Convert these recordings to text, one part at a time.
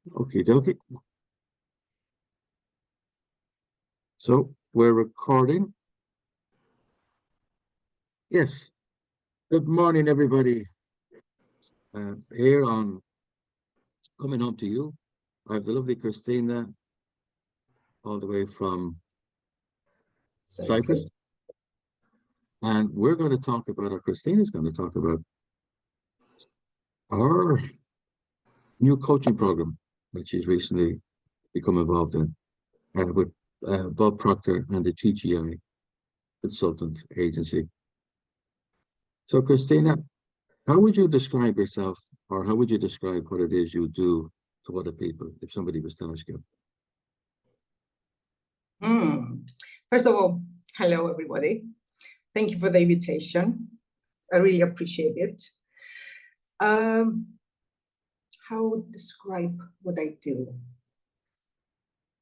Okay, dokie. So we're recording. Yes. Good morning, everybody. Here on Coming Home to You, I have the lovely Christina, all the way from Cyprus. And we're going to talk about, or Christina's going to talk about our new coaching program that she's recently become involved in with Bob Proctor and the TGI Consultant Agency. So, Christina, how would you describe yourself, or how would you describe what it is you do to other people if somebody was to ask you? First of all, hello, everybody. Thank you for the invitation. I really appreciate it. How would describe what I do?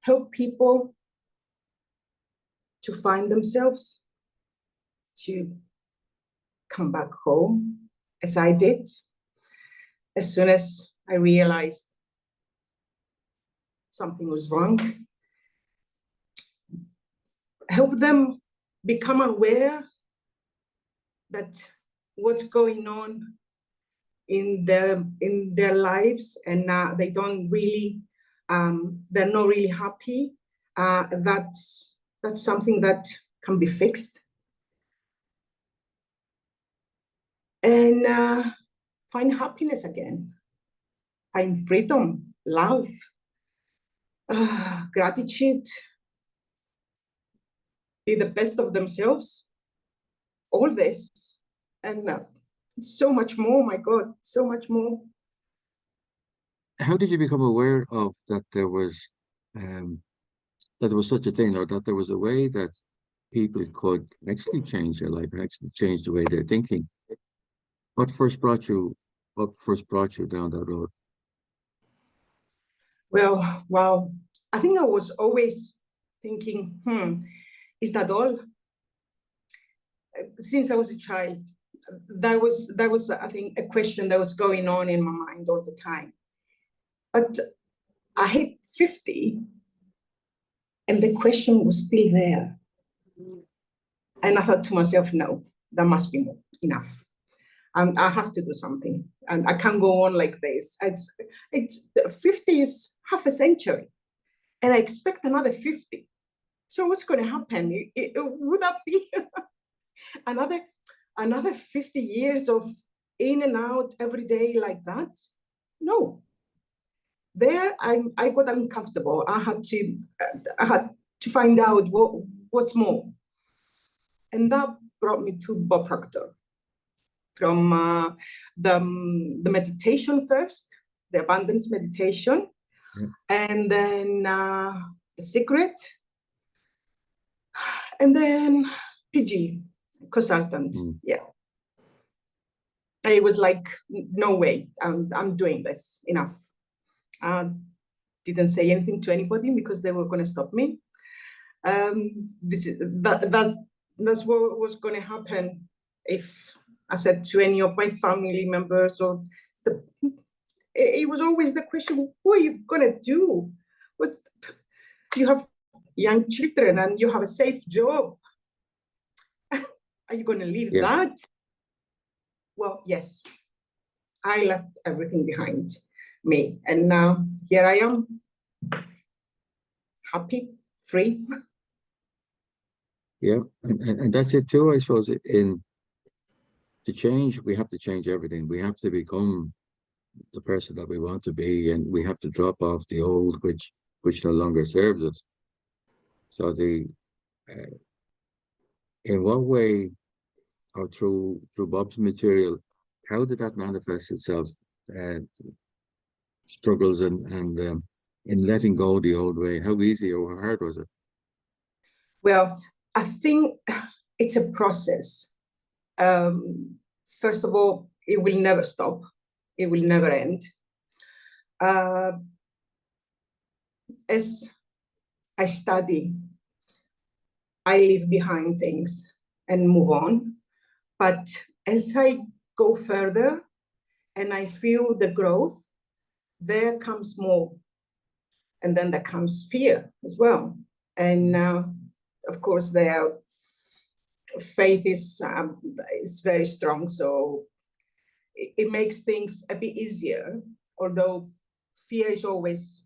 Help people to find themselves, to come back home, as I did, as soon as I realized something was wrong. Help them become aware that what's going on in their lives, and they don't really, they're not really happy. That's something that can be fixed. And find happiness again, find freedom, love, gratitude, be the best of themselves, all this, and so much more, my God, so much more. How did you become aware of that there was such a thing, or that there was a way that people could actually change their life, actually change the way they're thinking? What first brought you down that road? Well, I think I was always thinking, is that all? Since I was a child, that was I think a question that was going on in my mind all the time. But I hit 50 and the question was still there. And I thought to myself, no, there must be more, enough. I have to do something, and I can't go on like this. It's 50 is half a century, and I expect another 50. So what's going to happen? Would that be another 50 years of in and out every day like that? No. There, I got uncomfortable. I had to find out what's more, and that brought me to Bob Proctor. From the meditation first, the abundance meditation, and then the secret, and then PG, consultant. Yeah. I was like, no way, I'm doing this, enough. Didn't say anything to anybody because they were going to stop me. That's what was going to happen if I said to any of my family members, or it was always the question, what are you going to do? You have young children and you have a safe job. Are you going to leave that? Well, yes, I left everything behind me. And now here I am, happy, free. Yeah, and that's it too, I suppose. To change, we have to change everything. We have to become the person that we want to be, and we have to drop off the old, which no longer serves us. So in what way, or through Bob's material, how did that manifest itself? Struggles and in letting go the old way. How easy or hard was it? Well, I think it's a process. First of all, it will never stop. It will never end. As I study, I leave behind things and move on. But as I go further and I feel the growth, there comes more And then there comes fear as well. And of course, their faith is very strong. So it makes things a bit easier, although fear is always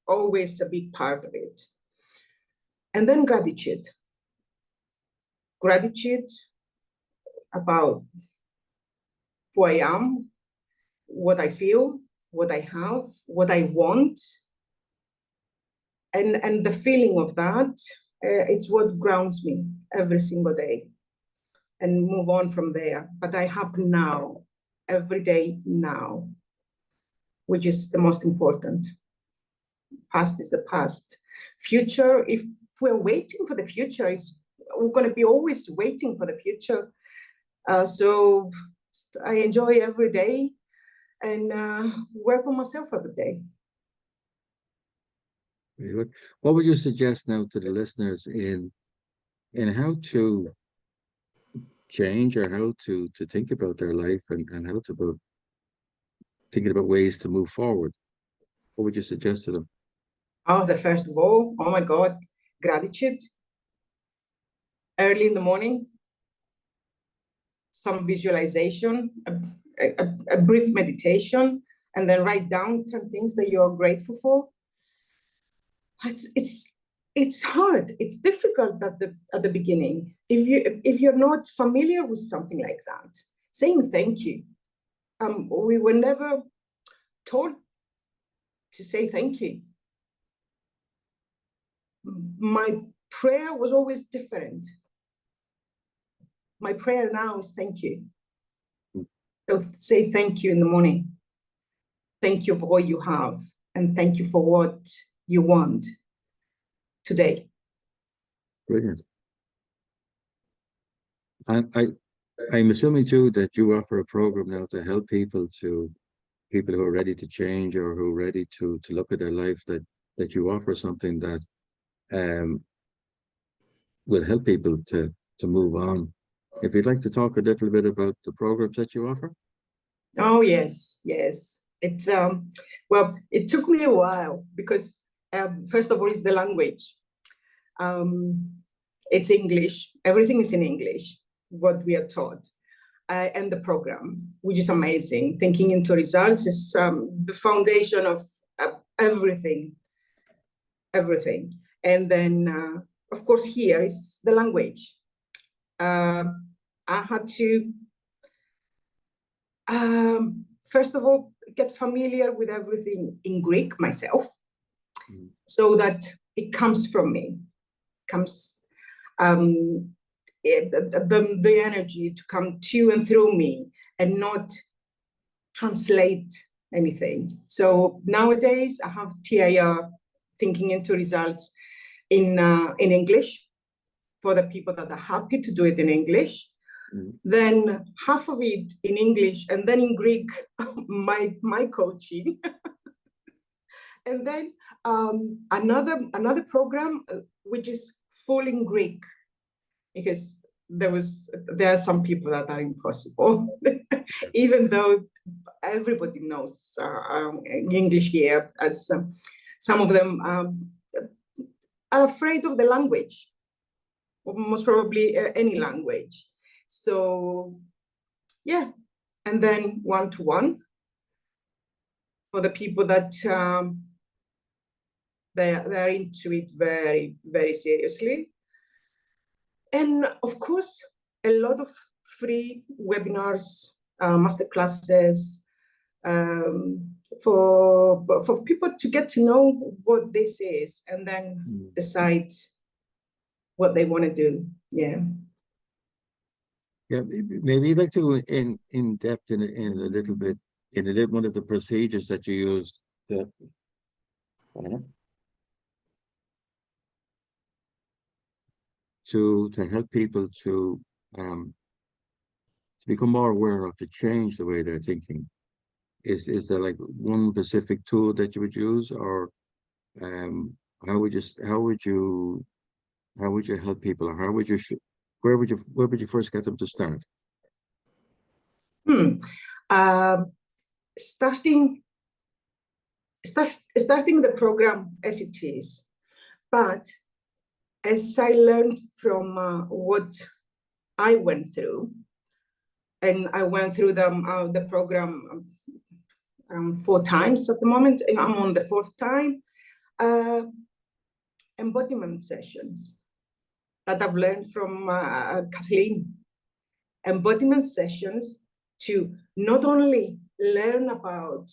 a big part of it. And then gratitude. Gratitude about who I am, what I feel, what I have, what I want. And the feeling of that, it's what grounds me every single day, and move on from there. But I have now, every day now, which is the most important. Past is the past. Future, if we're waiting for the future, we're going to be always waiting for the future. So I enjoy every day and work on myself every day. Very good. What would you suggest now to the listeners in how to change, or how to think about their life, and how to about thinking about ways to move forward? What would you suggest to them? Oh, the first of all, oh my God, gratitude. Early in the morning, some visualization, a brief meditation, and then write down 10 things that you're grateful for. It's hard. It's difficult at the beginning. If you're not familiar with something like that, saying thank you. We were never told to say thank you. My prayer was always different. My prayer now is thank you. So say thank you in the morning. Thank you for what you have, and thank you for what you want today. Brilliant. And I'm assuming too that you offer a program now to help people who are ready to change, or who are ready to look at their life, that you offer something that will help people to move on. If you'd like to talk a little bit about the programs that you offer. Oh, yes. It's well, it took me a while because first of all, it's the language. It's English. Everything is in English, what we are taught. And the program, which is amazing. Thinking into results is the foundation of everything. And then, of course, here is the language. I had to, first of all, get familiar with everything in Greek myself, so that it comes from me, the energy to come to and through me, and not translate anything. So nowadays I have TIR, thinking into results, in English, for the people that are happy to do it in English. Then half of it in English, and then in Greek, my coaching. And then another program which is full in Greek, because there are some people that are impossible, even though everybody knows English here, as some of them are afraid of the language, most probably any language. So yeah, and then one-to-one for the people that they're into it very, very seriously. And of course, a lot of free webinars, masterclasses, for people to get to know what this is, and then decide what they want to do. Yeah. Maybe you'd like to go in depth in a little bit, one of the procedures that you use to help people to become more aware of, to change the way they're thinking. Is there like one specific tool that you would use, or how would you help people, or where would you first get them to start? Starting starting the program as it is, but as I learned from what I went through, and I went through the program 4 times at the moment. I'm on the 4th time. Embodiment sessions that I've learned from Kathleen. Embodiment sessions to not only learn about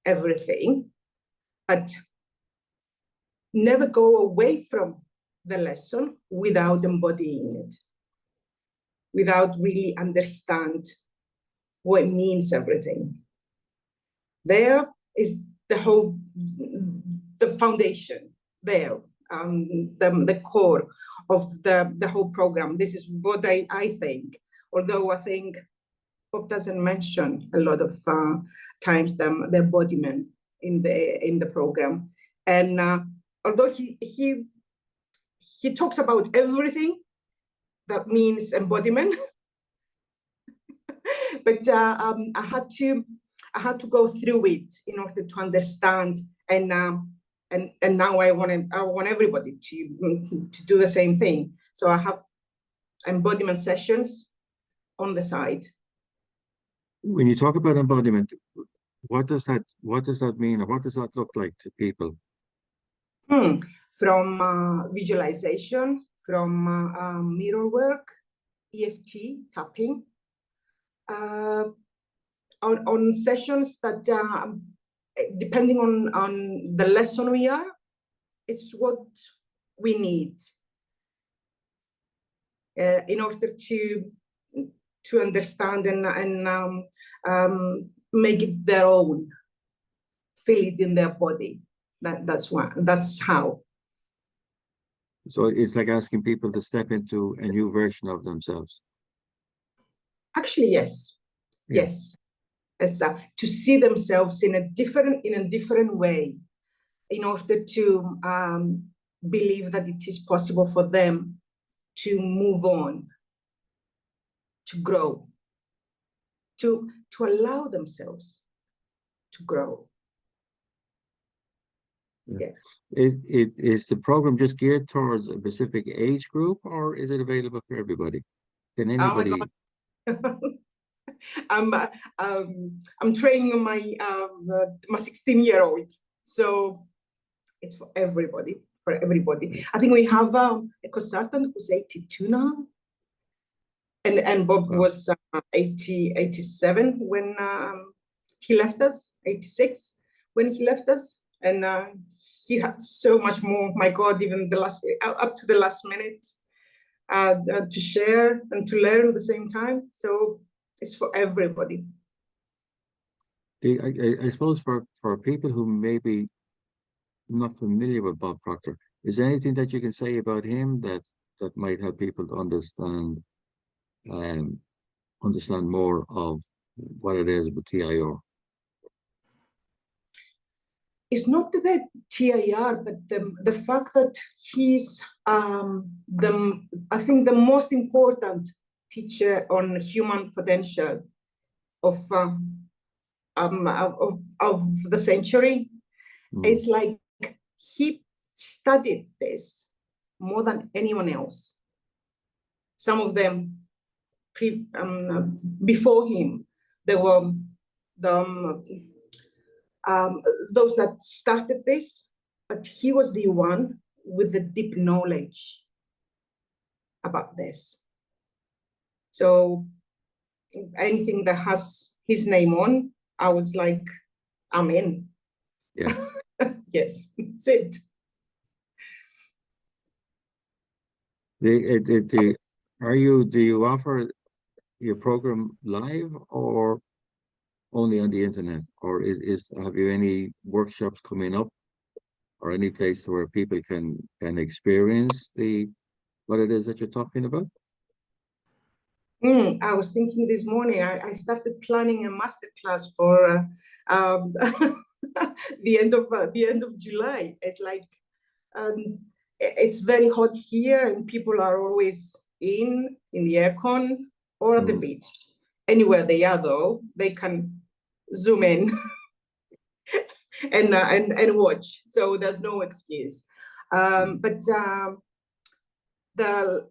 everything, but never go away from the lesson without embodying it, without really understand what it means everything. There is the foundation there, the core of the whole program. This is what I think, although I think Bob doesn't mention a lot of times the embodiment in the program. And although he talks about everything that means embodiment, but I had to go through it in order to understand, and now I want everybody to do the same thing. So I have embodiment sessions on the side. When you talk about embodiment, what does that mean, or what does that look like to people? From visualization, from mirror work, EFT, tapping, on sessions that, depending on the lesson we are, it's what we need in order to understand and make it their own, feel it in their body. That's how. So it's like asking people to step into a new version of themselves. Actually, yes. Yeah. Yes. As to see themselves in a different way, in order to believe that it is possible for them to move on, to grow, to allow themselves to grow. Yeah. Is the program just geared towards a specific age group, or is it available for everybody? Can anybody? I'm training my 16-year-old, so it's for everybody. I think we have a consultant who's 82 now, and Bob was 87 when he left us, 86 when he left us. And he had so much more, my God, even up to the last minute to share and to learn at the same time. So it's for everybody. I suppose for people who may be not familiar with Bob Proctor, is there anything that you can say about him that might help people to understand more of what it is with TIR? It's not the TIR, but the fact that he's I think the most important teacher on human potential of the century. It's like he studied this more than anyone else. Some of them before him, there were those that started this, but he was the one with the deep knowledge about this. So anything that has his name on, I was like, I'm in. Yeah. Yes, that's it. Do you offer your program live or only on the internet, or have you any workshops coming up, or any place where people can experience what it is that you're talking about? I was thinking this morning, I started planning a masterclass for the end of July. It's like it's very hot here, and people are always in the aircon or at the beach. Anywhere they are, though, they can zoom in and watch. So there's no excuse. But the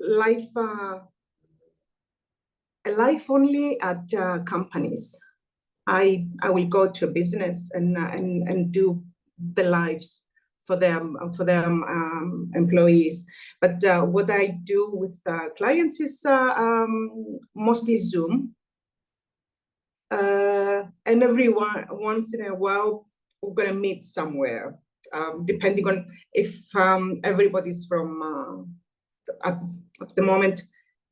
life only at companies. I will go to a business and do the lives for them employees. But what I do with clients is mostly Zoom. And once in a while, we're going to meet somewhere, depending on if everybody's from, at the moment,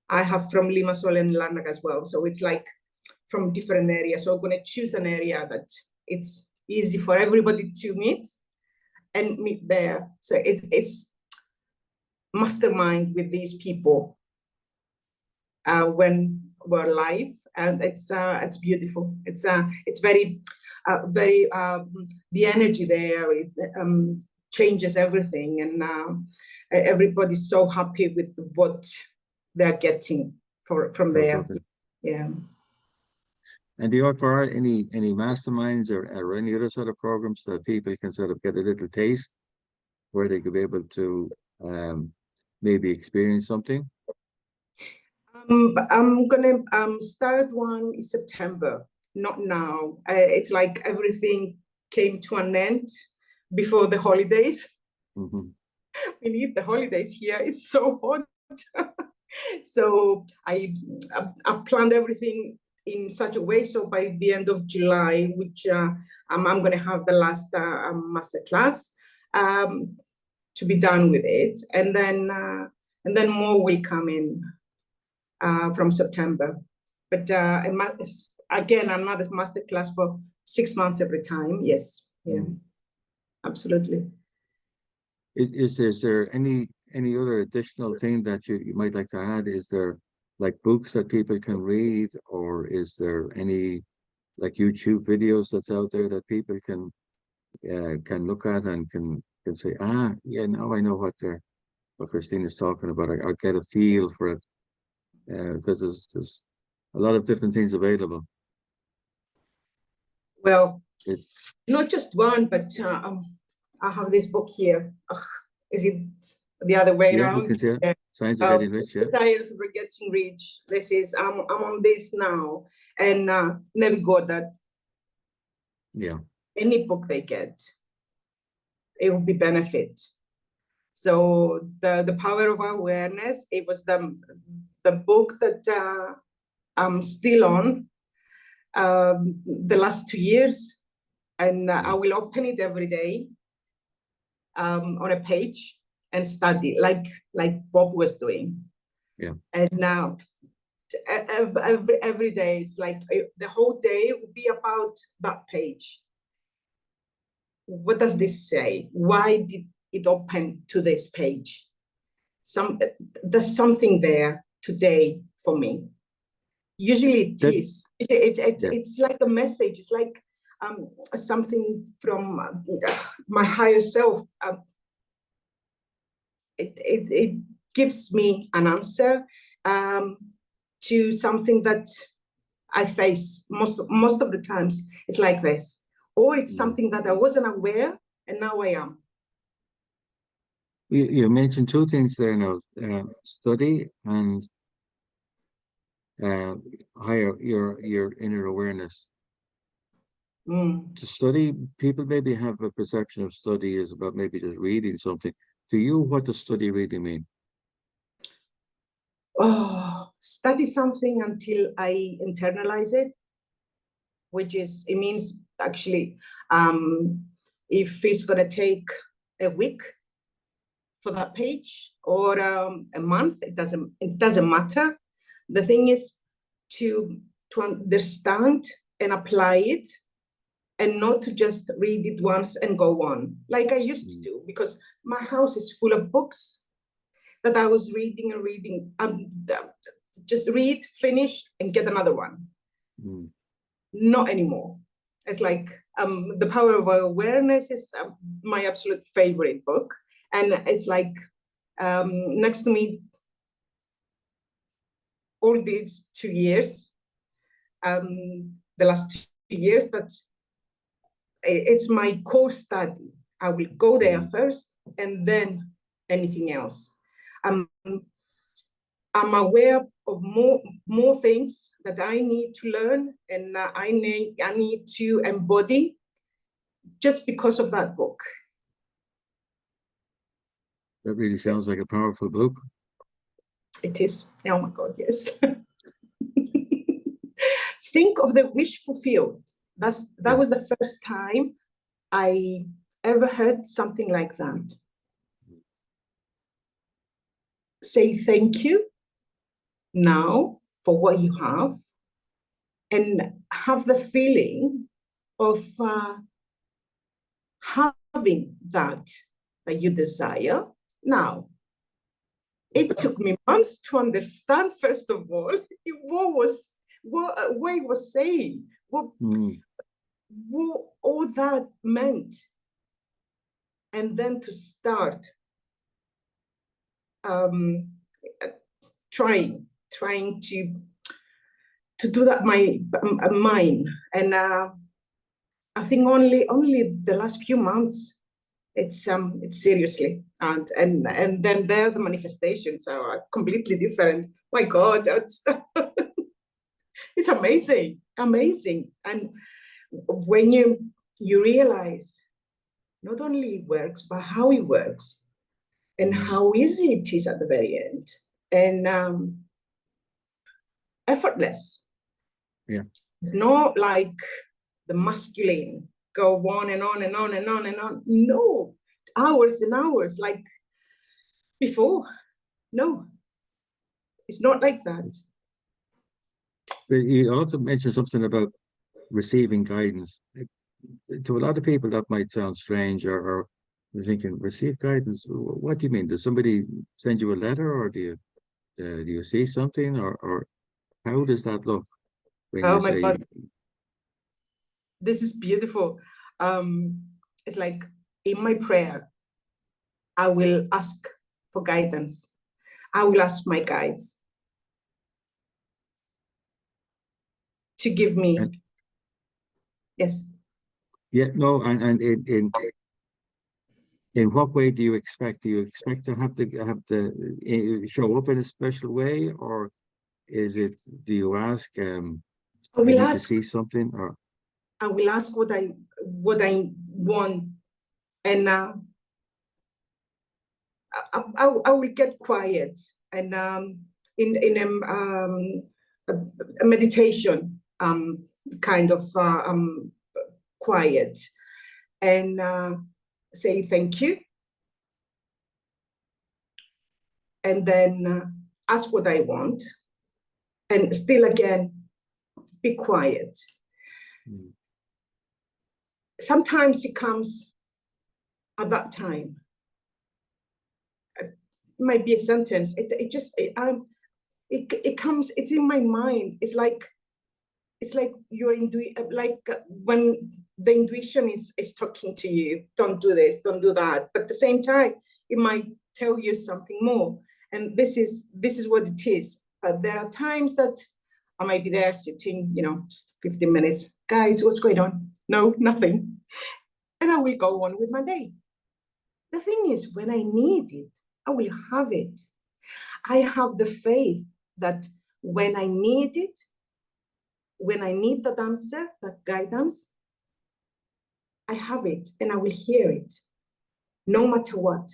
I have from Limassol and Larnaca as well. So it's like from different areas. So I'm going to choose an area that it's easy for everybody to meet and meet there. So it's mastermind with these people when we're live, and it's beautiful. It's very the energy there, it changes everything, and everybody's so happy with what they're getting from there. Yeah. And do you offer any masterminds or any other sort of programs that people can sort of get a little taste where they could be able to maybe experience something? I'm gonna start one in September, not now. It's like everything came to an end before the holidays. Mm-hmm. We need the holidays here. It's so hot. So I've planned everything in such a way. So by the end of July, which I'm going to have the last master class to be done with it, and then more will come in from September. But again, another master class for 6 months every time. Yes, yeah, absolutely. Is there any other additional thing that you might like to add? Is there like books that people can read, or is there any like YouTube videos that's out there that people can look at and can say, yeah, now I know what Christina's talking about. I'll get a feel for it, because there's a lot of different things available. Well, not just one, but I have this book here. Is it the other way around? We can see it. Science of Getting Rich, yeah. Science of Getting Rich. This is, I'm on this now, and never got that. Yeah. Any book they get, it will be benefit. So the power of awareness, it was the book that I'm still on the last 2 years, and I will open it every day on a page and study like Bob was doing. Yeah. And now every day, it's like the whole day will be about that page. What does this say? Why did it open to this page? There's something there today for me. Usually it is. It's like a message. It's like something from my higher self. It gives me an answer to something that I face most of the times. It's like this, or it's something that I wasn't aware, and now I am. You mentioned two things there now: study and higher your inner awareness. To study, people maybe have a perception of study is about maybe just reading something. To you, what does study really mean? Study something until I internalize it, which is, it means actually, if it's going to take a week for that page or a month, it doesn't matter. The thing is to understand and apply it, and not to just read it once and go on like I used to do, because my house is full of books that I was reading and reading. Just read, finish, and get another one. Not anymore. It's like The Power of Awareness is my absolute favorite book. And it's like next to me all these 2 years, the last 2 years, that it's my core study. I will go there first and then anything else. I'm aware of more things that I need to learn and I need to embody just because of that book. That really sounds like a powerful book. It is. Oh my God, yes. Think of the wish fulfilled. That was the first time I ever heard something like that. Say thank you now for what you have and have the feeling of having that you desire now. It took me months to understand, first of all, what it was saying, what all that meant. And then to start trying to do that mine. And I think only the last few months, it's seriously, and then there the manifestations are completely different. My God, it's amazing. And when you realize not only it works, but how it works and how easy it is at the very end, and effortless. Yeah, it's not like the masculine go on and on and on and on and on. No, hours and hours like before. No, it's not like that. but you also mentioned something about receiving guidance. To a lot of people, that might sound strange, or they're thinking, receive guidance. What do you mean? Does somebody send you a letter, or do you see something, or how does that look when Oh you my say? God, this is beautiful. It's like in my prayer, I will ask for guidance. I will ask my guides to give me. Yes. Yeah, no, and in what way do you expect? Do you expect to have to show up in a special way, or is it? Do you ask? I will need to ask. see something, or I will ask what I want, and I will get quiet, and in a meditation kind of quiet, and say thank you, and then ask what I want, and still again be quiet. Sometimes it comes at that time. It might be a sentence. It comes. It's in my mind. It's like your like when the intuition is talking to you. Don't do this. Don't do that. But at the same time, it might tell you something more. And this is what it is. But there are times that I might be there sitting, just 15 minutes. Guys, what's going on? No, nothing. And I will go on with my day. The thing is, when I need it, I will have it. I have the faith that when I need it, when I need that answer, that guidance, I have it and I will hear it, no matter what.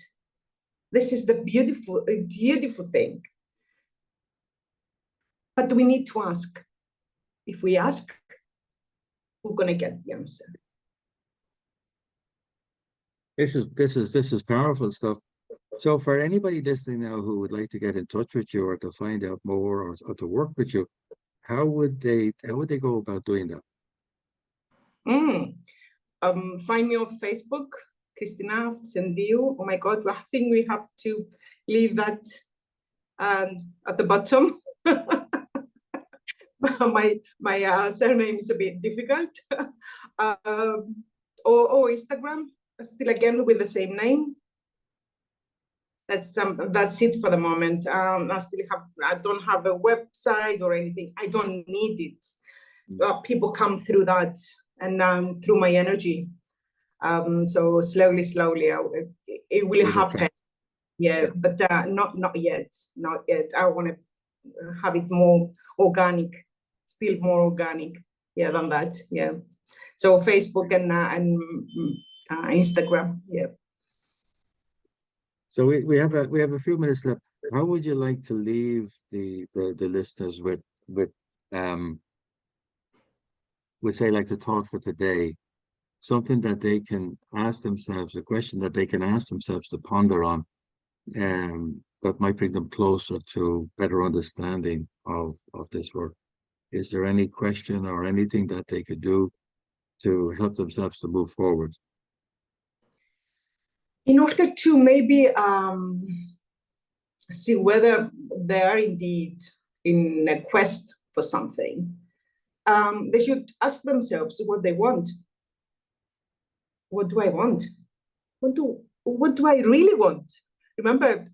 This is the beautiful thing. But we need to ask. If we ask, we're going to get the answer. This is powerful stuff. So for anybody listening now who would like to get in touch with you or to find out more or to work with you, how would they go about doing that? Find me on Facebook, Christina Afxentiou. Oh my God, I think we have to leave that at the bottom. my surname is a bit difficult. Or Instagram, still again with the same name. That's it for the moment. I don't have a website or anything. I don't need it. People come through that and through my energy. So slowly, it will It'll happen. attract. Yeah, but not yet. Not yet. I want to have it more organic, still more organic. Yeah, than that. Yeah. So Facebook and Instagram. Yeah. So we have a few minutes left. How would you like to leave the listeners um with say like the thought for today, something that they can ask themselves, a question that they can ask themselves to ponder on, that might bring them closer to better understanding of this work. Is there any question or anything that they could do to help themselves to move forward? In order to maybe see whether they are indeed in a quest for something, they should ask themselves what they want. What do I want? What do I really want? Remember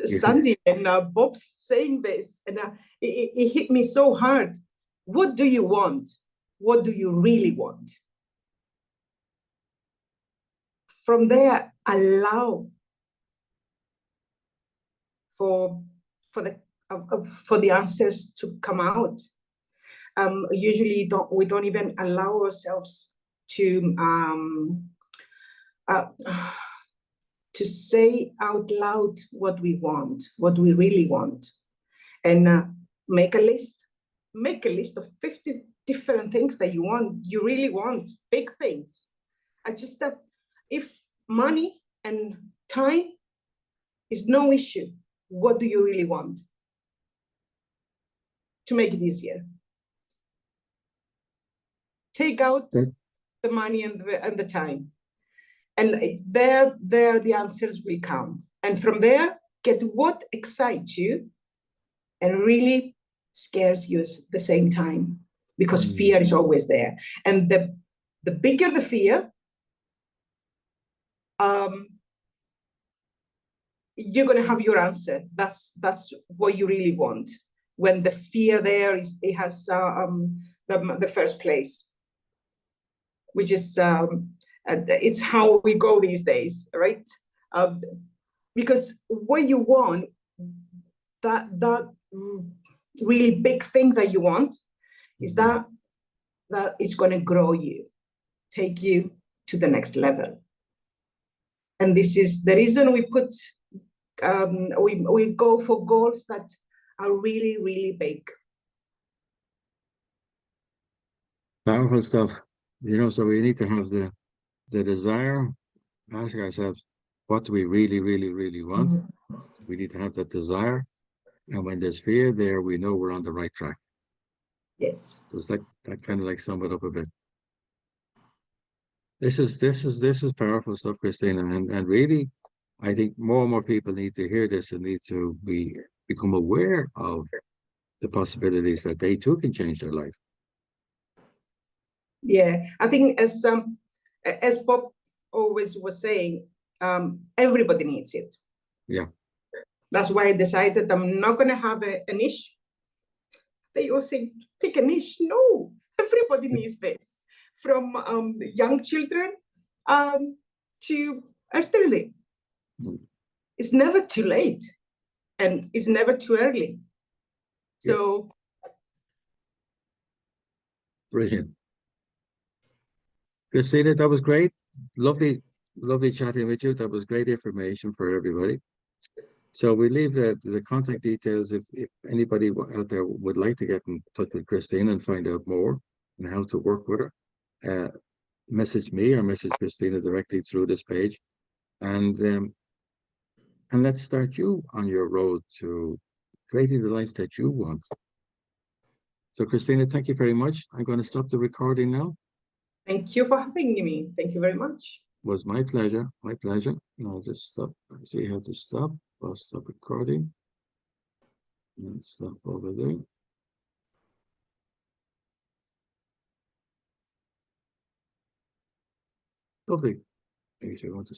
Sandy and Bob's saying this, and it hit me so hard. What do you want? What do you really want? From there, allow for the answers to come out. Usually, we don't even allow ourselves to say out loud what we want, what we really want, and make a list. Make a list of 50 different things that you really want, big things. I just if money and time is no issue, what do you really want? To make it easier, take out the money and the time, and there the answers will come. And from there, get what excites you and really scares you at the same time, because fear is always there. And the bigger the fear, you're going to have your answer. That's what you really want. When the fear there it has the first place, which is it's how we go these days, right? Because what you want, that really big thing that you want, is that it's going to grow you, take you to the next level. And this is the reason we put we go for goals that are really, really big. Powerful stuff. So we need to have the desire, ask ourselves, what do we really, really, really want? Mm-hmm. We need to have that desire. And when there's fear there, we know we're on the right track. Yes. Does that kind of like sum it up a bit? This is powerful stuff, Christina. And really, I think more and more people need to hear this and need to become aware of the possibilities that they too can change their life. Yeah, I think as Bob always was saying, everybody needs it. Yeah. That's why I decided I'm not going to have a niche. They all say, pick a niche. No, everybody needs this. From young children to elderly. It's never too late, and it's never too early. So. Brilliant. Christina, that was great. Lovely chatting with you. That was great information for everybody. So we leave the contact details if anybody out there would like to get in touch with Christina and find out more and how to work with her. Message me or message Christina directly through this page, and let's start you on your road to creating the life that you want. So Christina, thank you very much. I'm going to stop the recording now. Thank you for having me. Thank you very much. It was my pleasure. My pleasure. And I'll just stop. See how to stop. I'll stop recording. And stop over there. Lovely. Maybe I want to